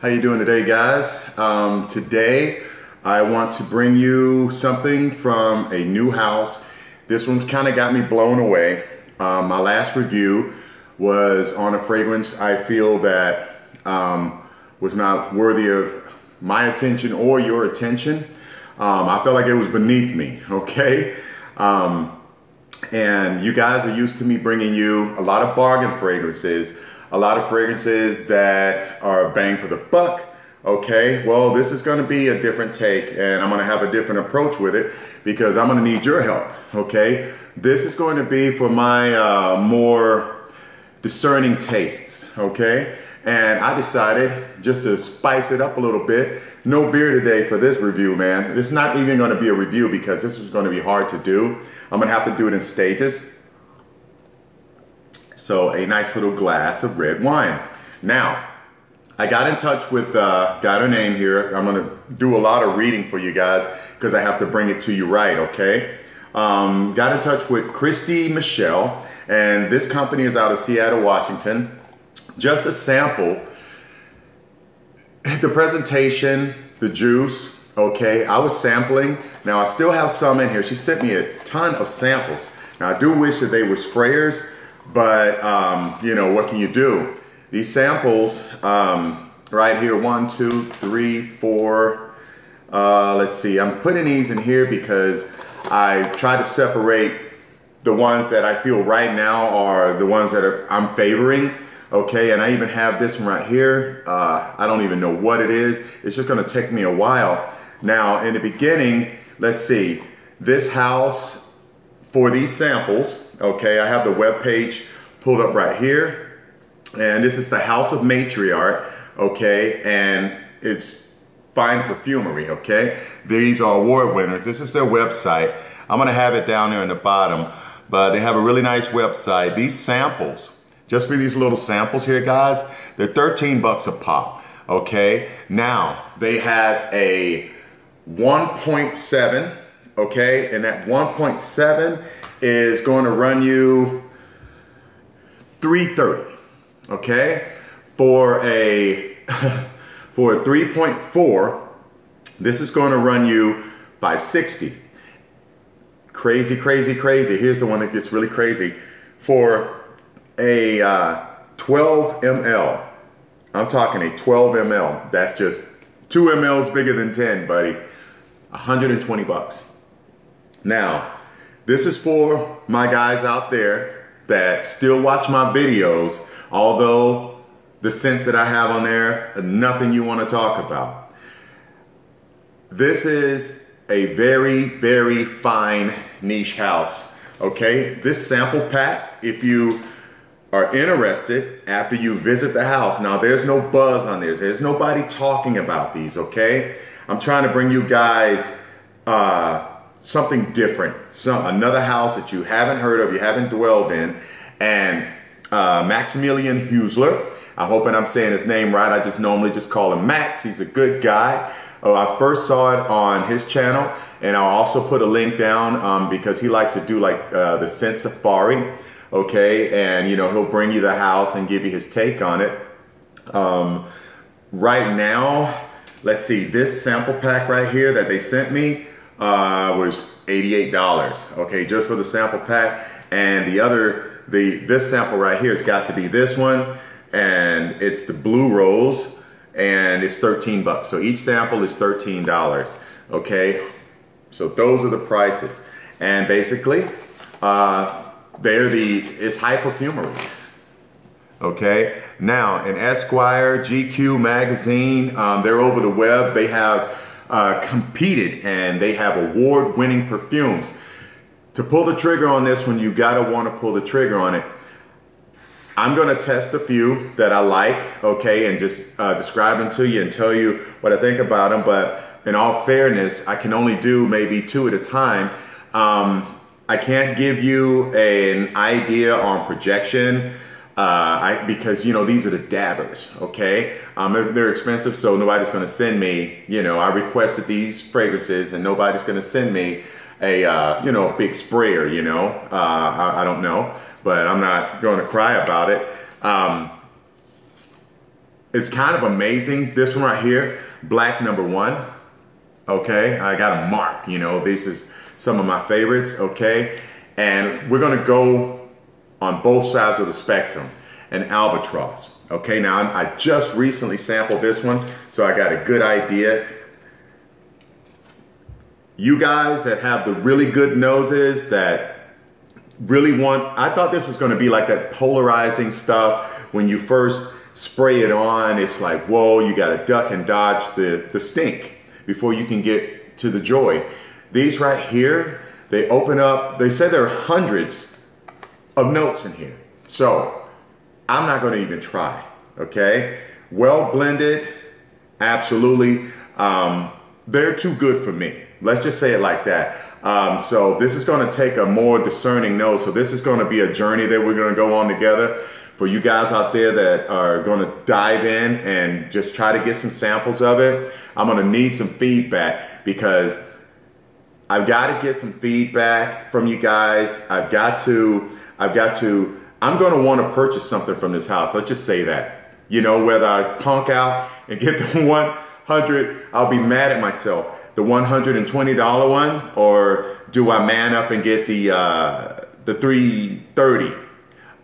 How you doing today, guys? Today I want to bring you something from a new house. This one's kind of got me blown away. My last review was on a fragrance I feel that was not worthy of my attention or your attention. I felt like it was beneath me, okay? And you guys are used to me bringing you a lot of bargain fragrances, a lot of fragrances that are bang for the buck, okay? Well, this is gonna be a different take, and I'm gonna have a different approach with it because I'm gonna need your help, okay? This is going to be for my more discerning tastes, okay? And I decided just to spice it up a little bit. No beer today for this review, man. It's not even gonna be a review because this is gonna be hard to do. I'm gonna have to do it in stages. So a nice little glass of red wine. Now, I got in touch with, got her name here. I'm gonna do a lot of reading for you guys because I have to bring it to you right, okay? Got in touch with Christi Meshell, and this company is out of Seattle, Washington. Just a sample, the presentation, the juice, okay? I was sampling. Now I still have some in here. She sent me a ton of samples. Now I do wish that they were sprayers, but you know, what can you do? These samples right here, 1, 2, 3, 4, let's see, I'm putting these in here because I try to separate the ones that I feel right now are the ones that I'm favoring, okay? And I even have this one right here. I don't even know what it is. It's just gonna take me a while. Now, in the beginning, let's see, this house for these samples, okay, I have the web page pulled up right here, and this is the House of Matriarch, okay, and it's fine perfumery, okay. These are award winners. This is their website. I'm gonna have it down there in the bottom, but they have a really nice website. These samples, just for these little samples here, guys, they're 13 bucks a pop, okay. Now, they have a 1.7, okay, and that 1.7 is going to run you $330, okay? For a for a 3.4, this is going to run you $560. Crazy, crazy, crazy. Here's the one that gets really crazy. For a 12 ml, I'm talking a 12 ml. That's just 2 mLs bigger than 10, buddy. 120 bucks. Now, this is for my guys out there that still watch my videos, although the scents that I have on there are nothing you want to talk about. This is a very, very fine niche house, okay? This sample pack, if you are interested after you visit the house, now there's no buzz on this. There's nobody talking about these, okay? I'm trying to bring you guys something different, another house that you haven't heard of, you haven't dwelled in, and Maximilian Husler, I'm hoping I'm saying his name right. I just normally just call him Max. He's a good guy. I first saw it on his channel, and I'll also put a link down because he likes to do like the scent safari, okay? And you know, he'll bring you the house and give you his take on it. Right now, let's see, this sample pack right here that they sent me was $88, okay, just for the sample pack. And this sample right here has got to be this one, and it's the Blue Rose, and it's 13 bucks. So each sample is $13, okay? So those are the prices. And basically, it's high perfumery, okay? Now, in Esquire, GQ magazine, they're over the web. They have competed, and they have award-winning perfumes. To pull the trigger on this one, you gotta wanna pull the trigger on it. I'm gonna test a few that I like, okay, and just describe them to you and tell you what I think about them, but in all fairness, I can only do maybe 2 at a time. I can't give you an idea on projection because, you know, these are the dabbers, okay? They're expensive, so nobody's gonna send me, you know, I requested these fragrances and nobody's gonna send me a you know, big sprayer, you know. I don't know, but I'm not going to cry about it. is kind of amazing. This one right here, black #1. Okay, I got them marked, you know, this is some of my favorites, okay? And we're gonna go on both sides of the spectrum. An albatross, okay? Now, I just recently sampled this one, so I got a good idea. You guys that have the really good noses that really want, I thought this was gonna be like that polarizing stuff. When you first spray it on, it's like, whoa, you gotta duck and dodge the stink before you can get to the joy. These right here, they open up, they say there are hundreds of notes in here. So I'm not gonna even try, okay? Well blended, absolutely. They're too good for me. Let's just say it like that. So this is gonna take a more discerning nose. So this is gonna be a journey that we're gonna go on together. For you guys out there that are gonna dive in and just try to get some samples of it, I'm gonna need some feedback because I've gotta get some feedback from you guys. I'm gonna wanna purchase something from this house. Let's just say that. You know, whether I conk out and get the 100, I'll be mad at myself. The $120 one, or do I man up and get the 330?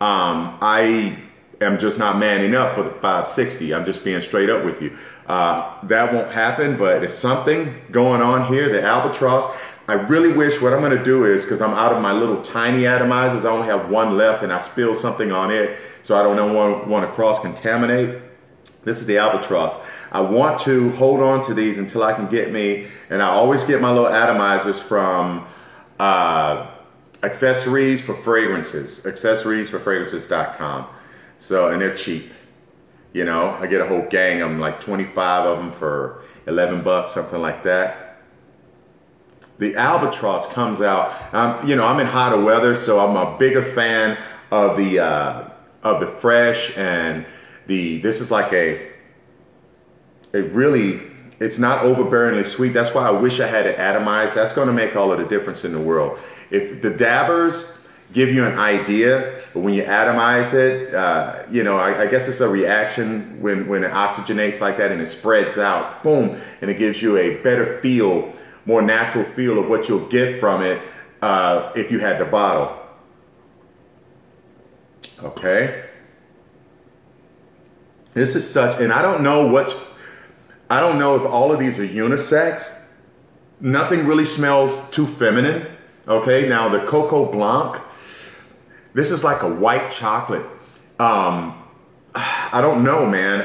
I am just not manning up for the 560. I'm just being straight up with you. That won't happen, but it's something going on here. The albatross, I really wish, what I'm gonna do is, because I'm out of my little tiny atomizers, I only have one left and I spill something on it, so I don't want to cross-contaminate. This is the albatross. I want to hold on to these until I can get me, and I always get my little atomizers from accessories for fragrances, accessoriesforfragrances.com. So, and they're cheap. You know, I get a whole gang of them, like 25 of them for 11 bucks, something like that. The albatross comes out, you know, I'm in hotter weather, so I'm a bigger fan of the fresh, and this is like it's not overbearingly sweet. That's why I wish I had it atomized. That's gonna make all of the difference in the world. If the dabbers give you an idea, but when you atomize it, you know, I guess it's a reaction when it oxygenates like that and it spreads out, boom, and it gives you a better feel, more natural feel of what you'll get from it if you had the bottle. Okay. This is such, and I don't know if all of these are unisex. Nothing really smells too feminine. Okay, now the Coco Blanc, this is like a white chocolate. I don't know, man.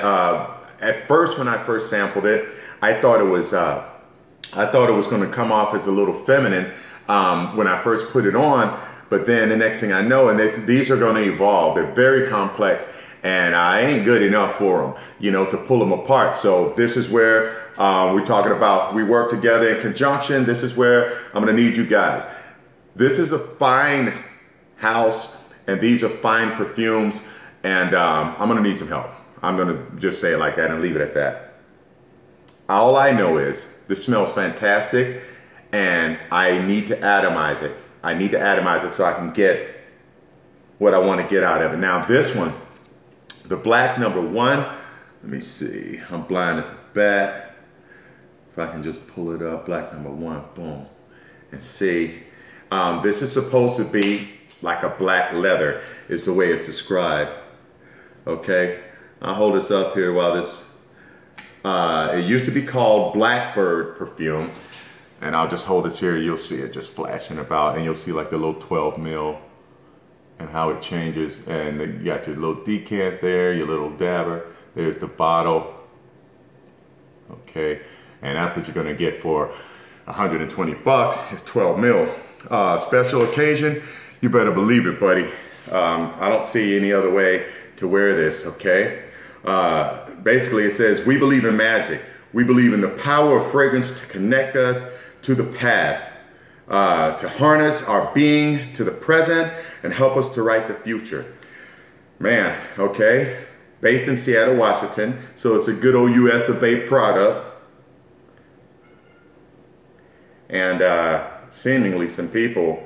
At first, when I first sampled it, I thought it was going to come off as a little feminine when I first put it on. But then the next thing I know, and these are going to evolve. They're very complex, and I ain't good enough for them, you know, to pull them apart. So this is where we're talking about, we work together in conjunction. This is where I'm going to need you guys. This is a fine house, and these are fine perfumes, and I'm going to need some help. I'm going to just say it like that and leave it at that. All I know is this smells fantastic, and I need to atomize it. I need to atomize it so I can get what I want to get out of it. Now this one, the black #1, let me see, I'm blind as a bat. If I can just pull it up, black #1, boom, and see. This is supposed to be like a black leather, is the way it's described. Okay, I'll hold this up here while this, it used to be called Blackbird perfume, and I'll just hold this here, you'll see it just flashing about, and you'll see like the little 12 mil and how it changes, and then you got your little decant there, your little dabber, there's the bottle. Okay, and that's what you're gonna get for 120 bucks, it's 12 mil. Special occasion, you better believe it, buddy. I don't see any other way to wear this, okay? Basically it says, we believe in magic. We believe in the power of fragrance to connect us to the past, to harness our being to the present and help us to write the future. Man, okay? Based in Seattle, Washington, so it's a good old US of A product. And seemingly some people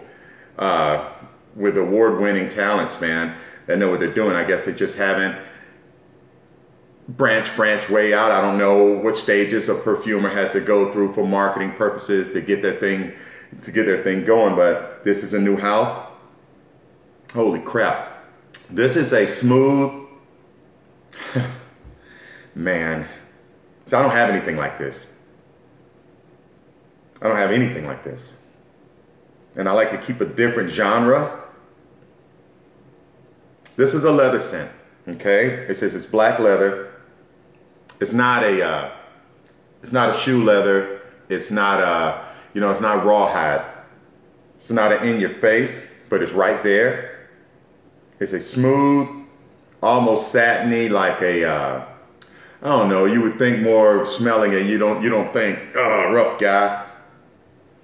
with award-winning talents, man, that know what they're doing. I guess they just haven't branch way out. I don't know what stages a perfumer has to go through for marketing purposes to get their thing going, but this is a new house. Holy crap. This is a smooth, man. So I don't have anything like this. I don't have anything like this. And I like to keep a different genre. This is a leather scent, okay? It says it's black leather. It's not a shoe leather. It's not a, you know, it's not rawhide. It's not an in your face, but it's right there. It's a smooth, almost satiny, like a, I don't know, you would think more smelling it. You don't think, oh, rough guy.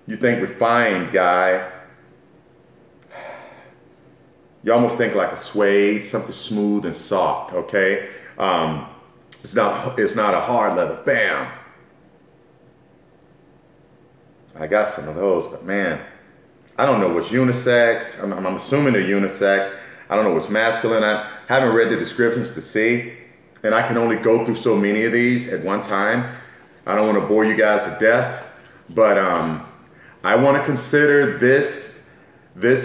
You think refined guy. You almost think like a suede, something smooth and soft, okay? It's not a hard leather, bam. I got some of those, but man, I don't know what's unisex. I'm assuming they're unisex. I don't know what's masculine. I haven't read the descriptions to see, and I can only go through so many of these at one time. I don't want to bore you guys to death, but I want to consider this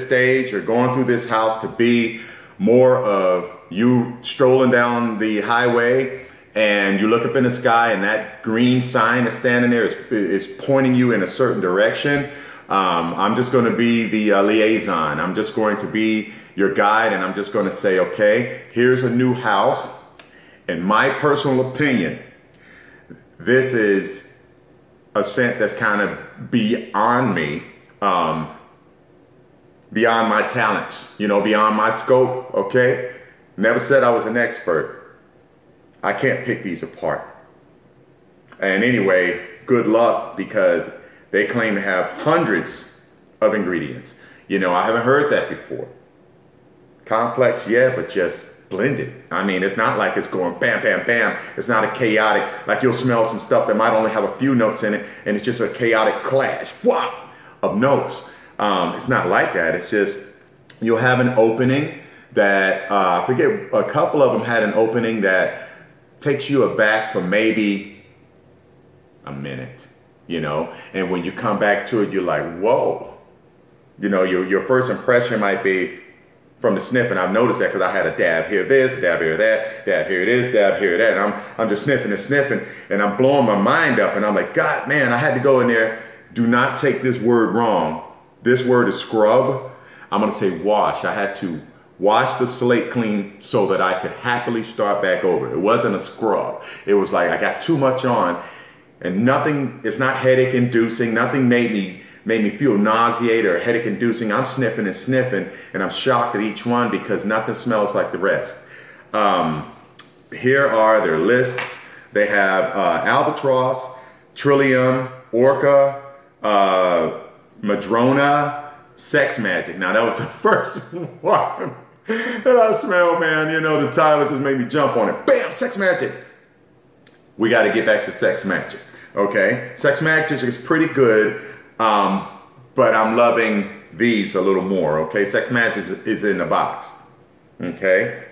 stage or going through this house to be more of you strolling down the highway and you look up in the sky and that green sign that's standing there is pointing you in a certain direction. I'm just going to be the liaison. I'm just going to be your guide, and I'm just going to say, okay, here's a new house. In my personal opinion, this is a scent that's kind of beyond me, beyond my talents, you know, beyond my scope, okay? Never said I was an expert. I can't pick these apart. And anyway, good luck, because they claim to have hundreds of ingredients. You know, I haven't heard that before. Complex, yeah, but just blended. I mean, it's not like it's going bam, bam, bam. It's not a chaotic, like you'll smell some stuff that might only have a few notes in it, and it's just a chaotic clash, whop, of notes. It's not like that. It's just, you'll have an opening that, I forget, a couple of them had an opening that takes you aback for maybe a minute, you know? And when you come back to it, you're like, whoa. You know, your first impression might be from the sniff, and I've noticed that because I had a dab here this, dab here that, dab here this, dab here that, and I'm just sniffing and sniffing, and I'm blowing my mind up, and I'm like, God, man, I had to go in there. Do not take this word wrong. This word is scrub. I'm gonna say wash. I had to wash the slate clean so that I could happily start back over. It wasn't a scrub. It was like I got too much on, and nothing, it's not headache inducing. Nothing made me feel nauseated or headache inducing. I'm sniffing and sniffing, and I'm shocked at each one because nothing smells like the rest. Here are their lists. They have Albatross, Trillium, Orca, Madrona, Sex Magic. Now that was the first one that I smelled, man. You know, the title just made me jump on it. Bam, Sex Magic. We got to get back to Sex Magic, okay? Sex Magic is pretty good, but I'm loving these a little more, okay? Sex Magic is in the box, okay?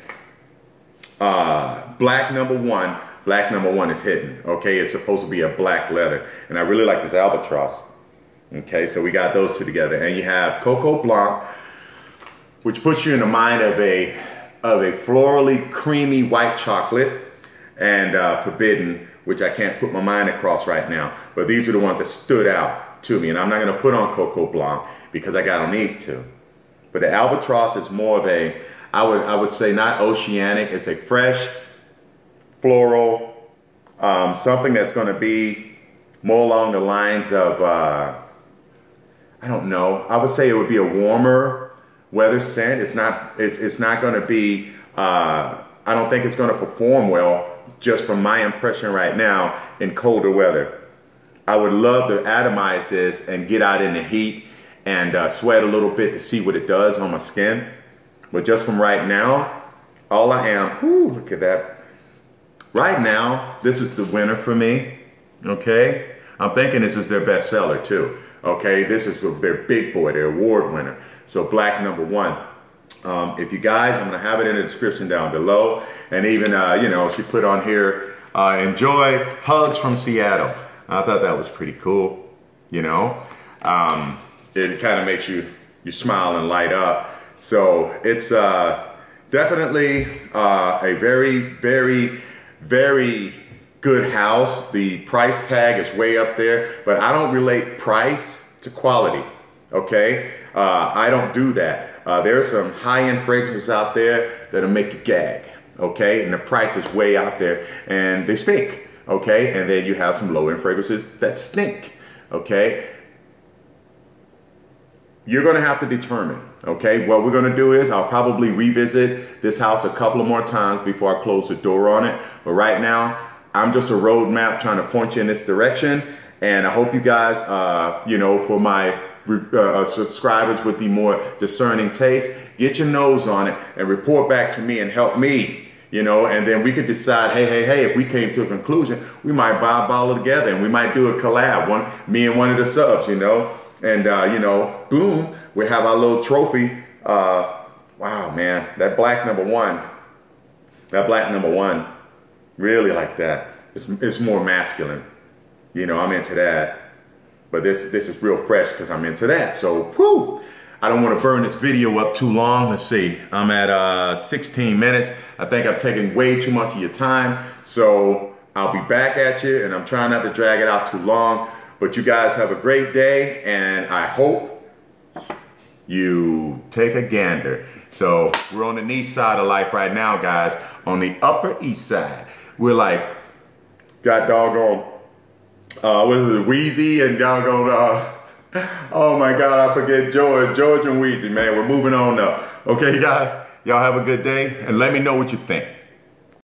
Black number one is hidden, okay? It's supposed to be a black leather, and I really like this Albatross. Okay, so we got those two together, and you have Coco Blanc, which puts you in the mind of a florally creamy white chocolate, and Forbidden, which I can't put my mind across right now. But these are the ones that stood out to me, and I'm not going to put on Coco Blanc because I got on these two. But the Albatross is more of a, I would say not oceanic. It's a fresh, floral, something that's going to be more along the lines of. I don't know. I would say it would be a warmer weather scent. It's not going to be, I don't think it's going to perform well just from my impression right now in colder weather. I would love to atomize this and get out in the heat and sweat a little bit to see what it does on my skin. But just from right now, all I am, whoo, look at that. Right now, this is the winner for me, okay? I'm thinking this is their best seller too. Okay, this is their big boy, their award winner. So black number one. If you guys, I'm gonna have it in the description down below. And even, you know, she put on here, enjoy hugs from Seattle. I thought that was pretty cool, you know. It kind of makes you smile and light up. So it's definitely a very, very, very good house. The price tag is way up there, but I don't relate price to quality, okay? I don't do that. There's some high-end fragrances out there that'll make you gag, okay? And the price is way out there and they stink, okay? And then you have some low-end fragrances that stink, okay? You're gonna have to determine, okay? What we're gonna do is I'll probably revisit this house a couple of more times before I close the door on it. But right now, I'm just a roadmap trying to point you in this direction. And I hope you guys, you know, for my subscribers with the more discerning taste, get your nose on it and report back to me and help me, you know, and then we could decide, hey, if we came to a conclusion, we might buy a bottle together and we might do a collab, me and one of the subs, you know. And, you know, boom, we have our little trophy. Wow, man, that black number one, really like that. It's more masculine. You know, I'm into that. But this is real fresh because I'm into that. So, whew, I don't want to burn this video up too long. Let's see, I'm at 16 minutes. I think I've taken way too much of your time. So I'll be back at you, and I'm trying not to drag it out too long. But you guys have a great day, and I hope you take a gander. So we're on the east side of life right now, guys. On the Upper East Side. We're like, got doggone, what is it, Wheezy and doggone, oh my God, I forget George and Wheezy, man. We're moving on up. Okay, guys, y'all have a good day, and let me know what you think.